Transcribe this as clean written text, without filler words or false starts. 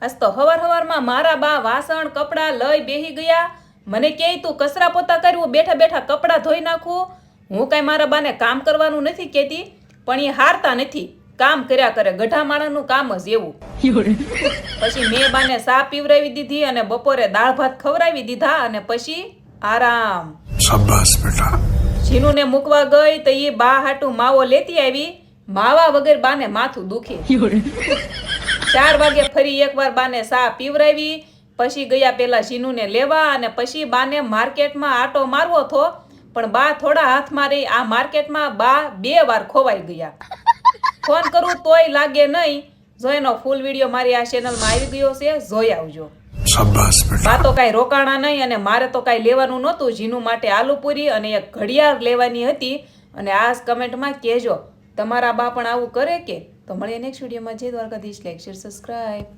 આજ તો હવાર મારા બા વાસણ કપડાં લઈ બેહી ગયા. મને કહે તું કચરા પોતા કર્યું, બેઠા બેઠા કપડાં ધોઈ નાખું. હું કાંઈ મારા બાને કામ કરવાનું નથી કહેતી, પણ એ હારતા નથી, કામ કર્યા કરે. ગઢા માણસનું કામ જ એવું. પછી મેં બાને સા પીવરાવી દીધી અને બપોરે દાળ ભાત ખવડાવી દીધા અને પછી આરામ. શાબાશ બેટા. જીનુને મૂકવા ગઈ તો એ બા હાટું માવો લેતી આવી. માવા વગર બાને માથું દુખે. 4 વાગે ફરી એકવાર બાને સા પીવરાવી. પછી ગયા પેલા જીનુને લેવા અને પછી બાને માર્કેટમાં આટો મારવો થો, પણ બા થોડા હાથમાં રહી. આ માર્કેટમાં બા 2 વાર ખોવાઈ ગયા. ફોન કરું તોય લાગે નહીં. જો એનો ફૂલ વિડીયો મારી આ ચેનલમાં આવી ગયો છે, જોઈ આવજો. બા તો કાંઈ રોકાણા નહીં અને મારે તો કાંઈ લેવાનું નહોતું. જીનુ માટે આલુપુરી અને એક ઘડિયાળ લેવાની હતી. અને આ કમેન્ટમાં કહેજો તમારા બા પણ આવું કરે કે. તો મળીએ નેક્સ્ટ વિડીયોમાં. જય દ્વારકાધીશ. Like share subscribe.